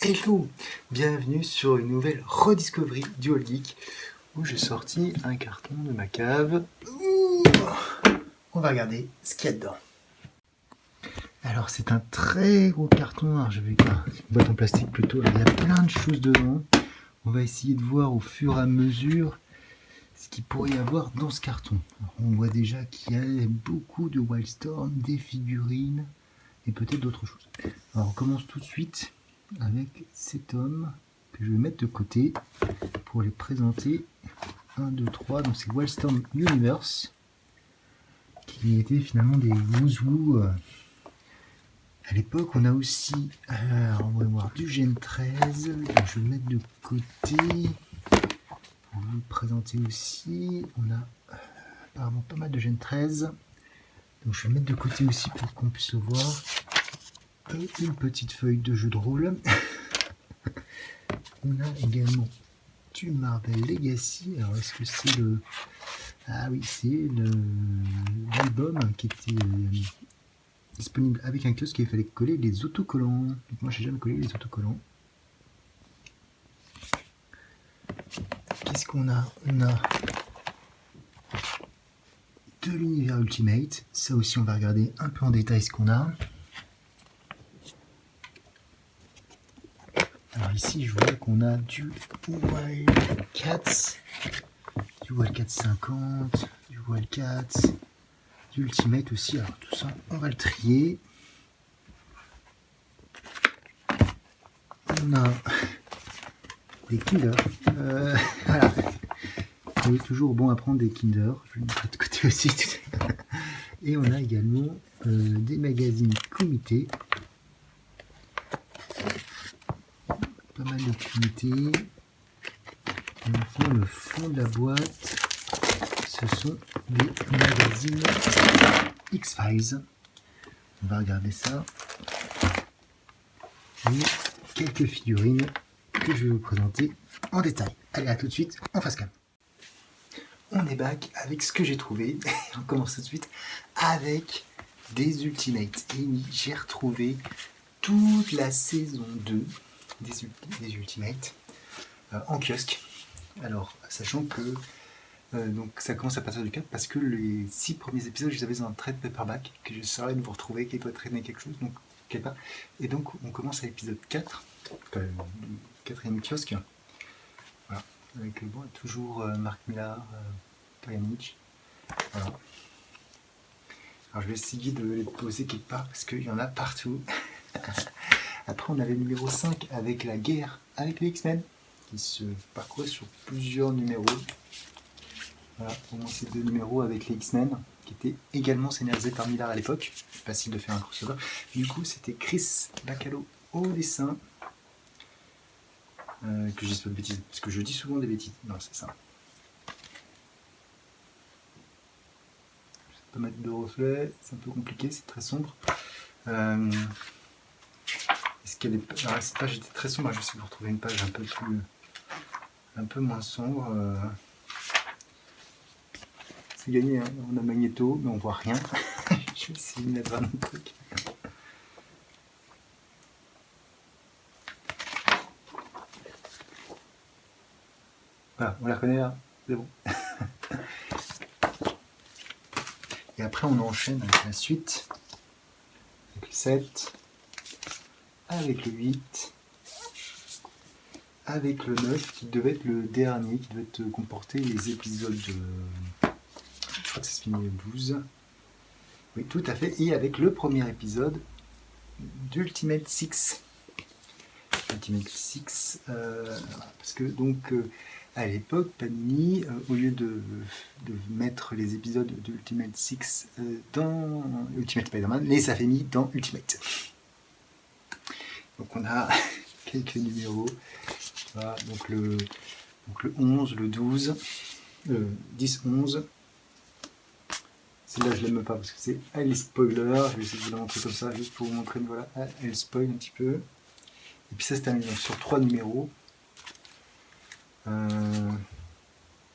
Hello, bienvenue sur une nouvelle rediscovery du All Geek où j'ai sorti un carton de ma cave. Ouh, on va regarder ce qu'il y a dedans. Alors c'est un très gros carton, alors je vais une boîte en plastique plutôt, il y a plein de choses dedans. On va essayer de voir au fur et à mesure ce qu'il pourrait y avoir dans ce carton. Alors, on voit déjà qu'il y a beaucoup de Wildstorm, des figurines et peut-être d'autres choses. Alors on commence tout de suite avec ces tomes que je vais mettre de côté pour les présenter. 1, 2, 3, donc c'est Wildstorm Universe qui étaient finalement des Woozoo. À l'époque, on a aussi, on va voir du Gen 13, donc je vais le mettre de côté pour vous le présenter aussi. On a apparemment pas mal de Gen 13, donc je vais le mettre de côté aussi pour qu'on puisse le voir. Et une petite feuille de jeu de rôle. On a également du Marvel Legacy. Alors est-ce que c'est le... Ah oui, c'est l'album qui était disponible avec un kiosque et il fallait coller les autocollants. Donc moi j'ai jamais collé les autocollants. Qu'est-ce qu'on a? On a de l'univers Ultimate. Ça aussi on va regarder un peu en détail ce qu'on a. Alors ici je vois qu'on a du Wildcats, du Wildcats 50, du Wildcats, du Ultimate aussi. Alors tout ça on va le trier. On a des Kinder. Voilà. C'est toujours bon à prendre des Kinder. Je vais le mettre de côté aussi. Et on a également des magazines Comité. Pas mal de Comité. Et enfin, le fond de la boîte, ce sont des magazines X-Files. On va regarder ça. Et quelques figurines que je vais vous présenter en détail. Allez, à tout de suite en face cam. On est back avec ce que j'ai trouvé. On commence tout de suite avec des Ultimates. Et oui, j'ai retrouvé toute la saison 2 des Ultimates en kiosque. Alors, sachant que donc ça commence à partir du 4 parce que les 6 premiers épisodes, je les avais dans un trade paperback que j'essaierai de vous retrouver, qui doit traîner quelque chose, donc quelque part. Et donc, on commence à l'épisode 4, le 4e kiosque. Voilà, avec le bon, toujours Mark Millar, Panic. Voilà. Alors, je vais essayer de les poser quelque part parce qu'il y en a partout. Après, on avait le numéro 5 avec la guerre avec les X-Men qui se parcourait sur plusieurs numéros. Voilà, au moins ces 2 numéros avec les X-Men qui étaient également scénarisés par Millar à l'époque. Facile de faire un crossover. Du coup, c'était Chris Bacalo au dessin. Que je dise pas de bêtises, parce que je dis souvent des bêtises. Non, c'est ça. Je sais pas mettre de reflets, c'est un peu compliqué, c'est très sombre. Est-ce qu'il y a des... Alors, cette page était très sombre, je vais essayer de vous retrouver une page un peu moins sombre. C'est gagné, hein. On a Magneto, mais on voit rien. Je vais essayer de mettre un autre truc. Voilà, on la reconnaît là, c'est bon. Et après on enchaîne avec la suite, avec le 7, avec le 8, avec le 9 qui devait être le dernier, qui devait comporter les épisodes de... Je crois que ça se finit le 12. Oui, tout à fait. Et avec le premier épisode d'Ultimate 6. Ultimate 6, parce que donc... à l'époque, Panini, au lieu de mettre les épisodes de Ultimate 6 dans Ultimate Spider-Man, les avait mis dans Ultimate. Donc on a quelques numéros. Voilà, donc le 11, le 12, 10, 11. Celle-là, je l'aime pas parce que c'est elle spoiler. Je vais essayer de vous la montrer comme ça, juste pour vous montrer. Voilà, elle spoil un petit peu. Et puis ça se termine sur 3 numéros.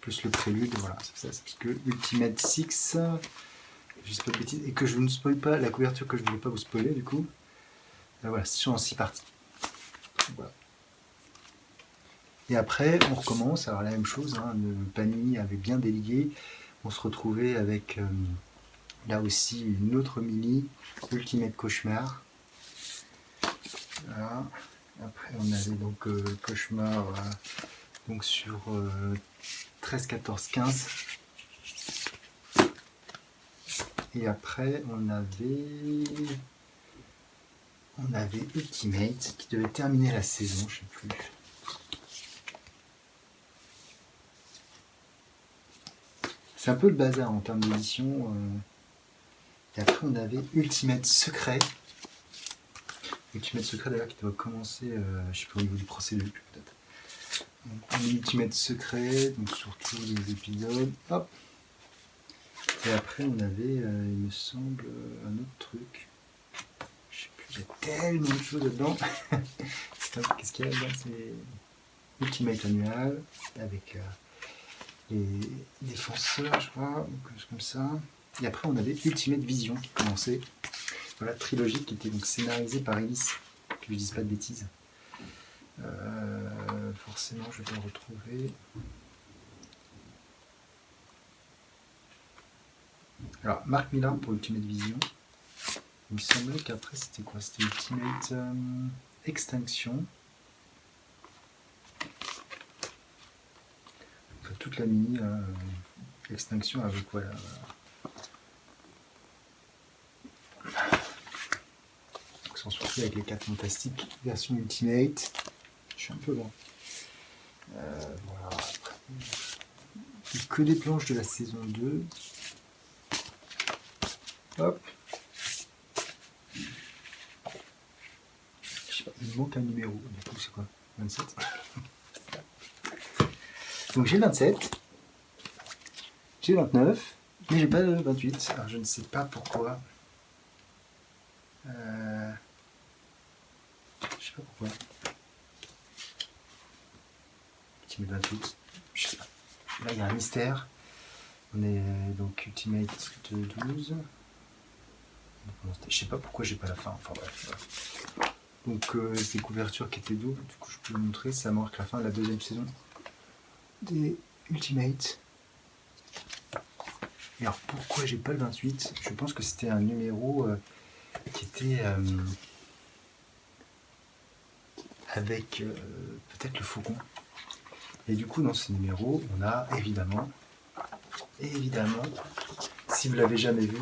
Plus le prélude, voilà, c'est ça, c'est parce que Ultimate 6, je sais pas de bêtises, et que je ne spoil pas la couverture que je ne voulais pas vous spoiler du coup. Voilà, c'est en 6 parties. Voilà. Et après, on recommence. Alors la même chose, hein, Panini avait bien délié. On se retrouvait avec là aussi une autre mini, Ultimate Cauchemar. Voilà. Après, on avait donc Cauchemar donc sur 13, 14, 15. Et après, on avait Ultimate qui devait terminer la saison, je sais plus. C'est un peu le bazar en termes d'édition. Et après, on avait Ultimate Secret. Ultimate Secret d'ailleurs qui doit commencer, je sais pas, au niveau du procédé peut-être. Donc, Ultimate Secret, donc sur tous les épisodes. Hop. Et après, on avait, il me semble, un autre truc. Je sais plus, il y a tellement de choses dedans. Qu'est-ce qu'il y a là? C'est Ultimate Annual avec les défenseurs, je crois, ou quelque chose comme ça. Et après, on avait Ultimate Vision qui commençait. Voilà, trilogie qui était donc scénarisée par Ellis, que je ne dise pas de bêtises. Forcément, je vais le retrouver. Alors, Marc Millar pour Ultimate Vision. Il me semblait qu'après, c'était quoi? C'était Ultimate Extinction. Enfin, toute la mini Extinction avec quoi là? On s'en sortit avec les 4 fantastiques, version Ultimate. Je suis un peu loin. Voilà. Que des planches de la saison 2. Hop. Je sais pas, il me manque un numéro. Du coup, c'est quoi? 27. Donc j'ai 27. J'ai 29. Mais j'ai pas le 28. Alors je ne sais pas pourquoi. Je sais pas pourquoi. Ultimate 28. Je sais pas. Là il y a un mystère. On est donc Ultimate de 12. Je sais pas pourquoi j'ai pas la fin. Enfin bref. Voilà. Donc ces couvertures qui étaient doubles, du coup je peux vous montrer, ça marque la fin de la deuxième saison des Ultimate. Et alors pourquoi j'ai pas le 28? Je pense que c'était un numéro qui était avec peut-être le faucon. Et du coup dans ce numéro, on a évidemment, si vous l'avez jamais vu,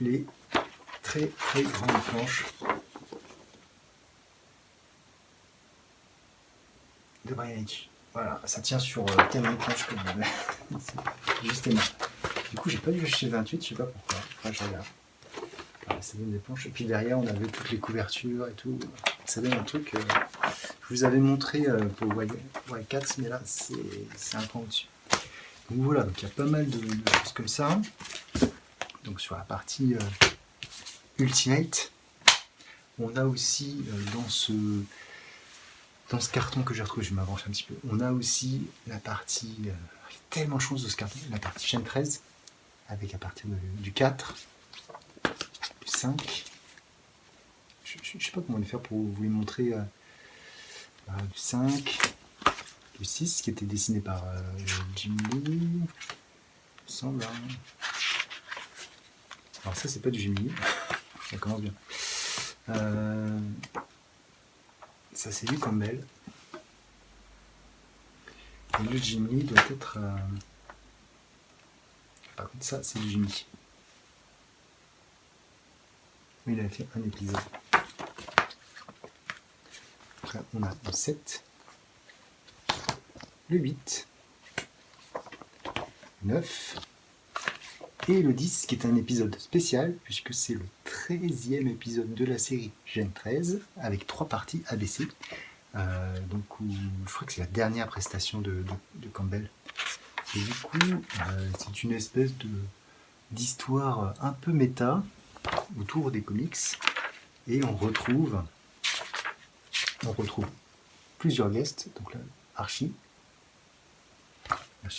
les très très grandes planches de Brian Hitch. Voilà, ça tient sur tellement de planches que c'est juste énorme. Du coup, j'ai pas dû acheter 28, je sais pas pourquoi. Enfin, je regarde. Voilà, ça donne des planches. Et puis derrière, on avait toutes les couvertures et tout. Ça donne un truc. Je vous avais montré pour Y4, mais là, c'est un point au-dessus. Donc voilà, donc il y a pas mal de choses comme ça. Donc sur la partie Ultimate, on a aussi dans ce carton que j'ai retrouvé, je vais m'avancer un petit peu, on a aussi la partie, il y a tellement de choses de ce carton, la partie chaîne 13, avec à partir du 4, du 5, je ne sais pas comment le faire pour vous les montrer, du 5, du 6, qui était dessiné par Jim Lee, il me semble. Hein. Alors ça, c'est pas du Jim Lee, ça commence bien. Ça, c'est du Campbell. Et le Jim Lee doit être... Par contre, ça, c'est du Jim Lee. Mais il a fait un épisode. Après, on a le 7, le 8, le 9 et le 10, qui est un épisode spécial, puisque c'est le 13e épisode de la série Gen 13, avec 3 parties ABC. Donc, je crois que c'est la dernière prestation de Campbell. Et du coup, c'est une espèce d'histoire un peu méta autour des comics. Et on retrouve plusieurs guests. Donc là, Archie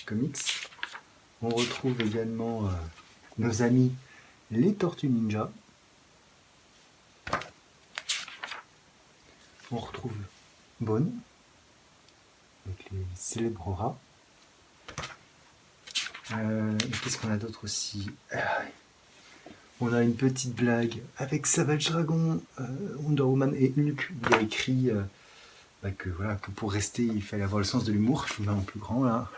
Comics. On retrouve également nos amis les Tortues Ninja. on retrouve Bone, avec les célèbres rats. Qu'est-ce qu'on a d'autre aussi? On a une petite blague avec Savage Dragon, Wonder Woman et Hulk. Il a écrit que pour rester, il fallait avoir le sens de l'humour. Je vous mets en plus grand là.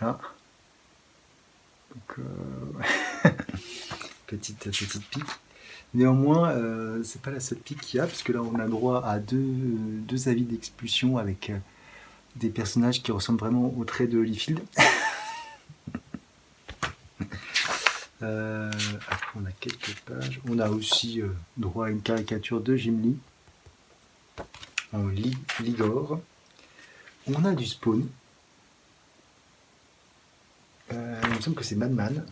Donc, petite pique. Néanmoins, c'est pas la seule pique qu'il y a, parce que là on a droit à deux avis d'expulsion avec des personnages qui ressemblent vraiment aux traits de Liefeld. Après on a quelques pages. On a aussi droit à une caricature de Jim Lee en Ligor. On a du Spawn. Il me semble que c'est Madman.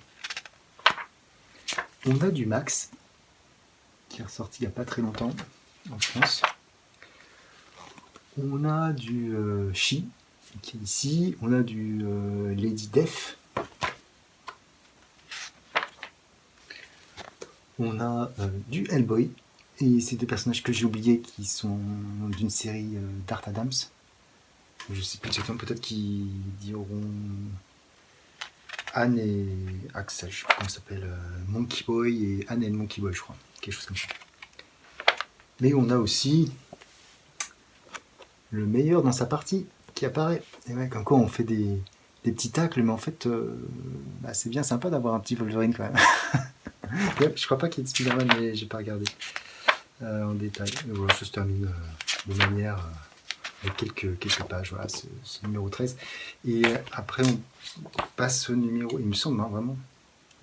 On a du Max, qui est ressorti il n'y a pas très longtemps en France. On a du She, qui est ici. On a du Lady Death. On a du Hellboy. Et c'est des personnages que j'ai oubliés qui sont d'une série d'Art Adams. Je sais plus exactement, peut-être qu'ils diront Anne et Axel, je sais pas comment ça s'appelle, Monkey Boy et Anne et Monkey Boy, je crois, quelque chose comme ça. Mais on a aussi le meilleur dans sa partie qui apparaît. Et ouais, comme quoi on fait des petits tacles, mais en fait, c'est bien sympa d'avoir un petit Wolverine quand même. Ouais, je crois pas qu'il y ait de Spider-Man, mais j'ai pas regardé en détail. Et voilà, ça se termine de manière avec quelques pages. Voilà, ce numéro 13. Et après, on passe au numéro, il me semble, vraiment.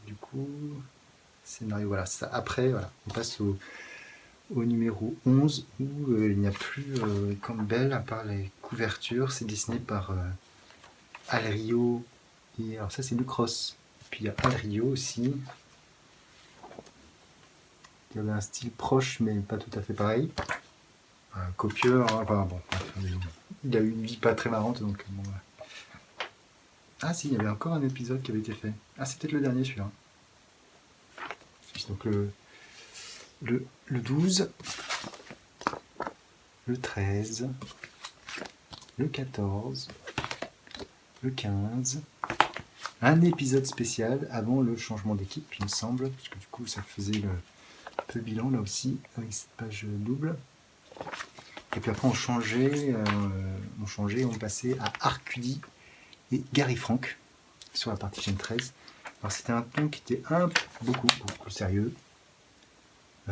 Du coup, scénario, voilà, ça. Après, voilà, on passe au numéro 11 où il n'y a plus Campbell à part les couvertures. C'est dessiné par Al Rio. Et alors, ça, c'est Luke Ross. Puis il y a Al Rio aussi. Il y avait un style proche, mais pas tout à fait pareil. Un copieur, hein, enfin bon, il a eu une vie pas très marrante, donc bon. Ah si, il y avait encore un épisode qui avait été fait. Ah, c'est peut-être le dernier celui-là. Donc le 12, le 13, le 14, le 15, un épisode spécial avant le changement d'équipe, il me semble, parce que du coup ça faisait le peu bilan là aussi, avec cette page double. Et puis après on changeait, on passait à Arcudi et Gary Frank sur la partie chaîne 13. Alors c'était un ton qui était beaucoup plus sérieux.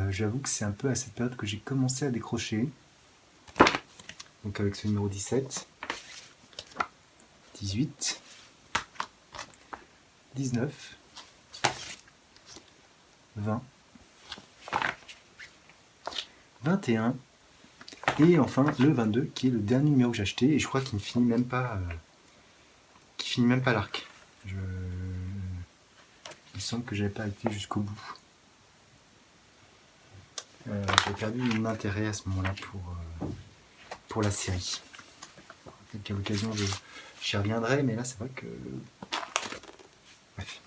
J'avoue que c'est un peu à cette période que j'ai commencé à décrocher. Donc avec ce numéro 17, 18, 19, 20, 21 et enfin le 22 qui est le dernier numéro que j'ai acheté et je crois qu'il ne finit même pas l'arc. Il me semble que j'avais pas été jusqu'au bout. J'ai perdu mon intérêt à ce moment-là pour la série. Peut-être qu'à l'occasion j'y reviendrai, mais là c'est vrai que... Bref.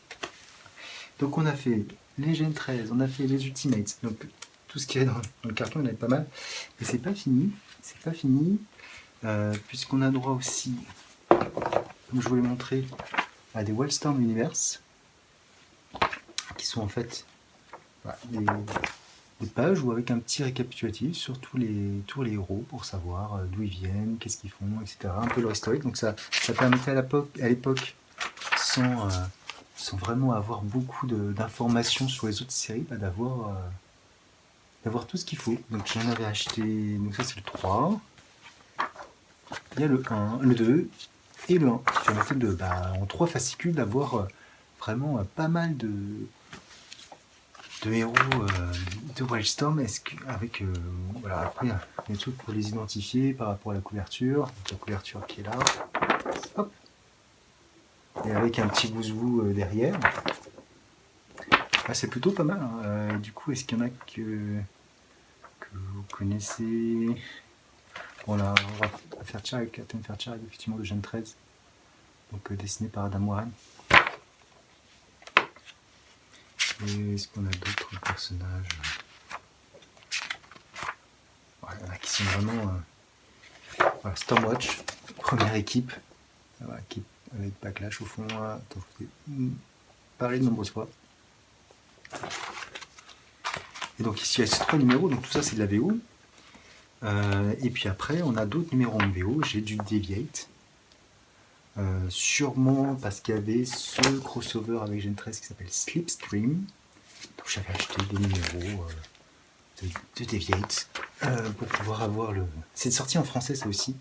Donc on a fait les Gen 13, on a fait les Ultimates, donc tout ce qui est dans le carton, il y en avait pas mal. Et c'est pas fini, puisqu'on a droit aussi, comme je vous l'ai montré, à des Wildstorm Universe, qui sont en fait des pages où avec un petit récapitulatif sur tous les héros pour savoir d'où ils viennent, qu'est-ce qu'ils font, etc. Un peu leur historique. Donc ça permettait à l'époque, sans vraiment avoir beaucoup d'informations sur les autres séries, d'avoir tout ce qu'il faut. Donc j'en avais acheté, donc ça c'est le 3, il y a le 1, le 2 et le 1. Qui permettait en 3 fascicules d'avoir vraiment pas mal de héros de Wildstorm, avec voilà, après il y a des trucs pour les identifier par rapport à la couverture, donc la couverture qui est là, hop, et avec un petit bouzou derrière. C'est plutôt pas mal, hein. Du coup, est-ce qu'il y en a que vous connaissez? Voilà, on va faire Fairchild, Captain Fairchild, effectivement de Gen 13, donc dessiné par Adam Warren. Et est-ce qu'on a d'autres personnages? Il y en a qui sont vraiment Voilà, Stormwatch, première équipe, voilà, avec Backlash au fond. Attends, je vous ai parlé de nombreuses fois. Et donc ici, il y a ces 3 numéros, donc tout ça c'est de la VO. Et puis après, on a d'autres numéros en VO. J'ai du Deviate. Sûrement parce qu'il y avait ce crossover avec Gen 13 qui s'appelle Slipstream. Donc j'avais acheté des numéros de Deviate pour pouvoir avoir le... C'est sorti en français ça aussi.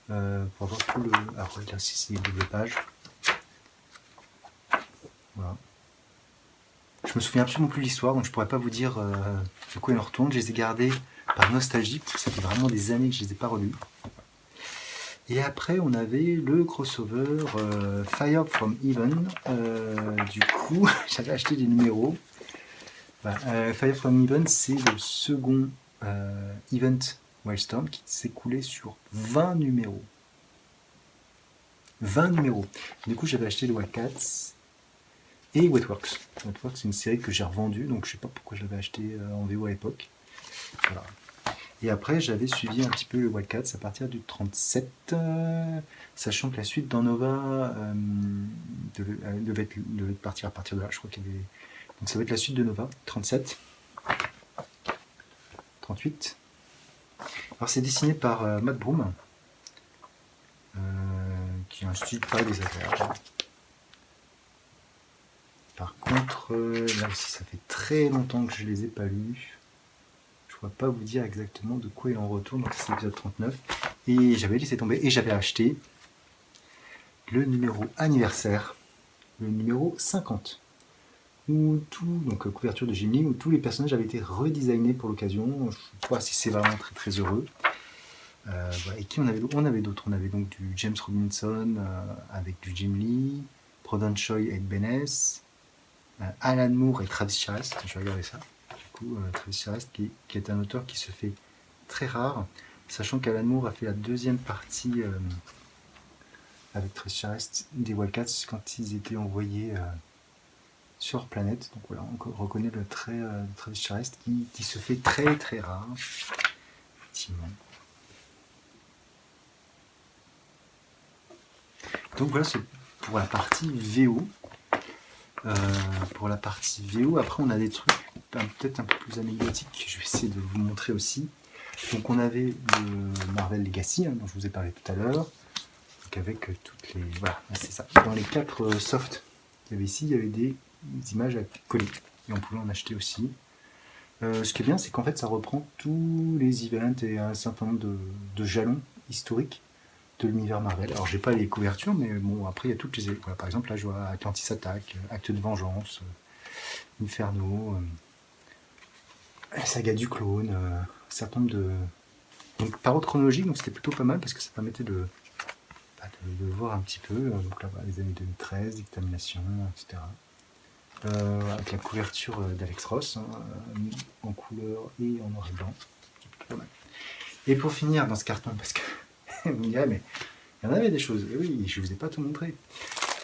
Pour avoir tout le... Alors là aussi c'est une double page. Voilà. Je me souviens absolument plus de l'histoire, donc je pourrais pas vous dire de quoi il en retourne. Je les ai gardés par nostalgie, parce que ça fait vraiment des années que je les ai pas relus. Et après, on avait le crossover Fire from Heaven. Du coup, j'avais acheté des numéros. Voilà. Fire from Heaven, c'est le second event Wildstorm qui s'est écoulé sur 20 numéros. 20 numéros. Du coup, j'avais acheté le Wildcats et Wetworks. Wetworks, c'est une série que j'ai revendue, donc je sais pas pourquoi je l'avais acheté en VO à l'époque. Voilà. Et après, j'avais suivi un petit peu le Wildcats à partir du 37, sachant que la suite d'Ennova devait partir à partir de là. Je crois qu'il y avait... Donc ça va être la suite de Nova, 37, 38. Alors c'est dessiné par Matt Broom, qui a un style pas désagréable. Par contre, là aussi, ça fait très longtemps que je ne les ai pas lus. Je ne pourrais pas vous dire exactement de quoi il en retourne. Donc c'est l'épisode 39. Et j'avais laissé tomber et j'avais acheté le numéro anniversaire, le numéro 50. Où tout, donc couverture de Jim Lee, où tous les personnages avaient été redesignés pour l'occasion. Je ne sais pas si c'est vraiment très très heureux. Voilà. Et qui on avait d'autres. On avait donc du James Robinson avec du Jim Lee, Brodon Choi et Benes, Alan Moore et Travis Charest. Je vais regarder ça. Du coup, Travis Charest qui est un auteur qui se fait très rare, sachant qu'Alan Moore a fait la deuxième partie avec Travis Charest des Wildcats quand ils étaient envoyés sur planète. Donc voilà, on reconnaît le trait de Travis Charest qui se fait très très rare. Effectivement. Donc voilà, c'est pour la partie VO. Pour la partie VO, après on a des trucs peut-être un peu plus anecdotiques, je vais essayer de vous montrer aussi. Donc on avait le Marvel Legacy, dont je vous ai parlé tout à l'heure, donc avec toutes les... Voilà, c'est ça. Dans les 4 softs qu'il y avait ici, il y avait des images à coller, et on pouvait en acheter aussi. Ce qui est bien, c'est qu'en fait ça reprend tous les events et un certain nombre de jalons historiques de l'univers Marvel. Alors j'ai pas les couvertures, mais bon, après il y a toutes les... Voilà, par exemple là je vois Atlantis Attack, Acte de Vengeance, Inferno, la saga du clone, un certain nombre de... Donc par ordre chronologique, donc c'était plutôt pas mal parce que ça permettait de voir un petit peu, donc là les années 2013, Dictamination, etc. Avec la couverture d'Alex Ross, en couleur et en noir et blanc. C'est plutôt pas mal. Et pour finir dans ce carton, parce que vous me direz, mais il y en avait des choses. Et oui, je ne vous ai pas tout montré.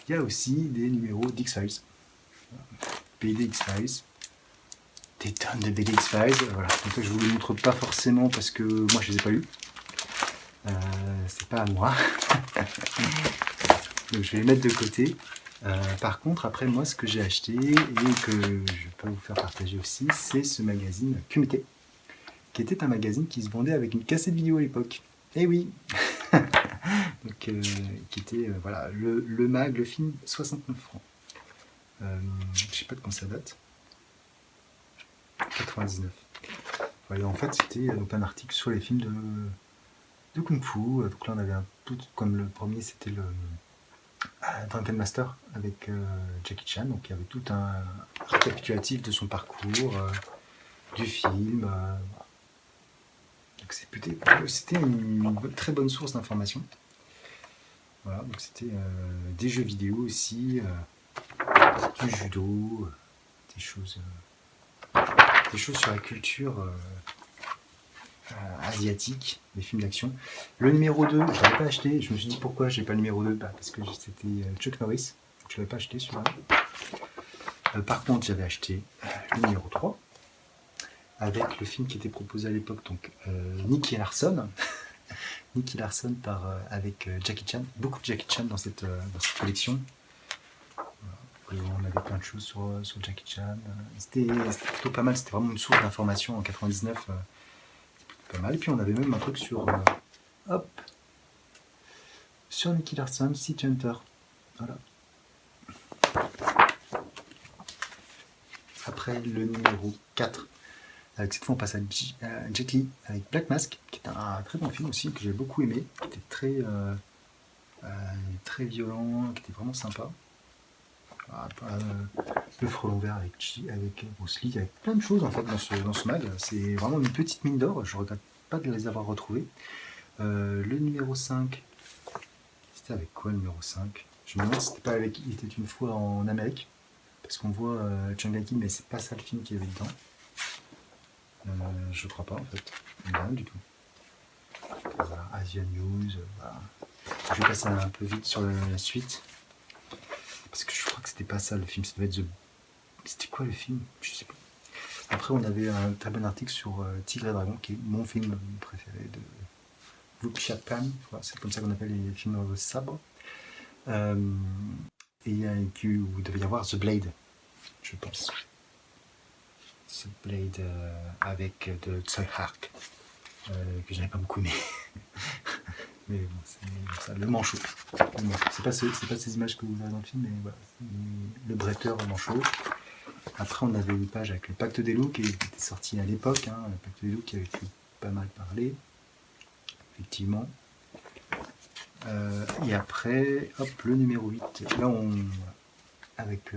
Il y a aussi des numéros d'X-Files. BD X-Files. Des tonnes de BD X-Files. Voilà. Donc je ne vous les montre pas forcément parce que moi je ne les ai pas lus. C'est pas à moi. Donc je vais les mettre de côté. Par contre, après moi, ce que j'ai acheté et que je peux vous faire partager aussi, c'est ce magazine Kumite, qui était un magazine qui se vendait avec une cassette vidéo à l'époque. Eh oui. Donc, qui était voilà, le mag, le film, 69 francs. Je sais pas de quand ça date. 99. Voilà, en fait, c'était donc un article sur les films de Kung Fu. Donc là, on avait un tout, comme le premier, c'était le Drunken Master avec Jackie Chan. Donc il y avait tout un récapitulatif de son parcours, du film. Donc c'était une très bonne source d'information. Voilà, donc c'était des jeux vidéo aussi, du judo, des choses sur la culture asiatique, des films d'action. Le numéro 2, je ne l'avais pas acheté, je me suis dit pourquoi j'ai pas le numéro 2, parce que c'était Chuck Norris, je ne l'avais pas acheté celui-là. Par contre, j'avais acheté le numéro 3, avec le film qui était proposé à l'époque, donc Nicky Larson, Nicky Larson avec Jackie Chan. Beaucoup de Jackie Chan dans cette collection. Et on avait plein de choses sur Jackie Chan. C'était plutôt pas mal, c'était vraiment une source d'information en 99. C'était plutôt pas mal. Et puis on avait même un truc sur Nicky Larson, City Hunter. Voilà. Après le numéro 4. Avec cette fois on passe à Jet Li avec Black Mask, qui est un très bon film aussi, que j'ai beaucoup aimé, qui était très violent, qui était vraiment sympa. Le frelon vert avec Bruce Lee, avec plein de choses en fait dans ce mag. C'est vraiment une petite mine d'or, je regrette pas de les avoir retrouvés. Le numéro 5, c'était avec quoi le numéro 5? Je me demande si c'était pas avec Il était une fois en Amérique, parce qu'on voit Chang-Li, mais c'est pas ça le film qu'il y avait dedans. Je crois pas en fait, rien du tout. Voilà, Asian News, voilà. Je vais passer un peu vite sur la suite. Parce que je crois que c'était pas ça le film, ça devait être C'était quoi le film? Je sais pas. Après on avait un très bon article sur Tigre et Dragon, qui est mon film préféré de Wuxiapan, c'est comme ça qu'on appelle les films de sabre. Et il devait y avoir The Blade, je pense. The Blade avec de Tsui Hark, que j'avais pas beaucoup aimé. Mais bon, c'est ça, le manchot. C'est pas ces images que vous avez dans le film, mais voilà, le bretteur au manchot. Après, on avait une page avec le Pacte des loups qui était sorti à l'époque, hein, le Pacte des loups qui avait fait pas mal parler, effectivement. Et après, hop, le numéro 8. Là, avec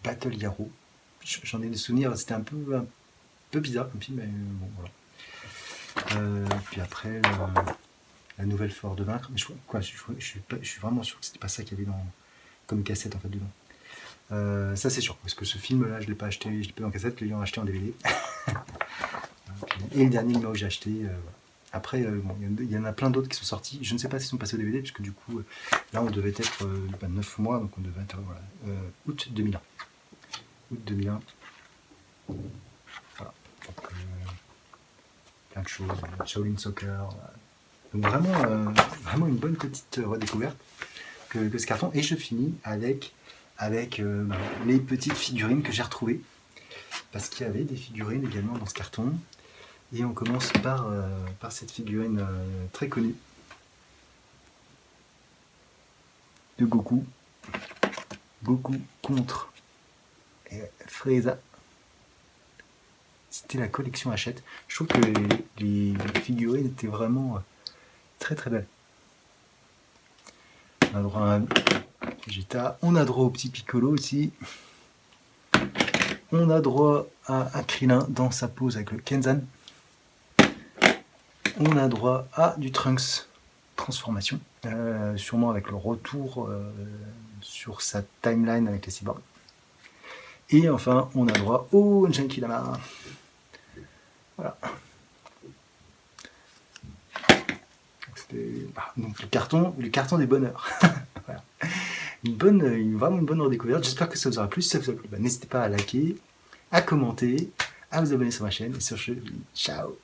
Battle Yarrow. J'en ai des souvenirs, c'était un peu bizarre comme film, mais bon, voilà. Puis après, la nouvelle Fort de vaincre, mais je suis vraiment sûr que c'était pas ça qu'il y avait comme cassette en fait dedans. Ça c'est sûr, parce que ce film là je l'ai pas acheté, je l'ai pas en cassette, les gens ont acheté en DVD. Et le dernier numéro que j'ai acheté, voilà. Après bon, il y en a plein d'autres qui sont sortis, je ne sais pas s'ils sont passés au DVD, puisque du coup là on devait être 9 mois, donc on devait être août 2001. Août 2001. Voilà. Donc, plein de choses, Shaolin Soccer. Donc vraiment une bonne petite redécouverte que ce carton. Et je finis avec les petites figurines que j'ai retrouvées. Parce qu'il y avait des figurines également dans ce carton. Et on commence par cette figurine très connue de Goku. Goku contre Frieza. C'était la collection Hachette. Je trouve que les figurines étaient vraiment très très belles. On a droit à un Vegeta, on a droit au petit Piccolo aussi. On a droit à un Krillin dans sa pose avec le Kenzan. On a droit à du Trunks transformation, sûrement avec le retour sur sa timeline avec les cyborgs. Et enfin, on a droit au Genki Dama. Voilà. Donc le carton des bonheurs. Voilà. Vraiment une bonne redécouverte. J'espère que ça vous aura plu. Si ça vous a plu, n'hésitez pas à liker, à commenter, à vous abonner sur ma chaîne. Et sur ce, ciao.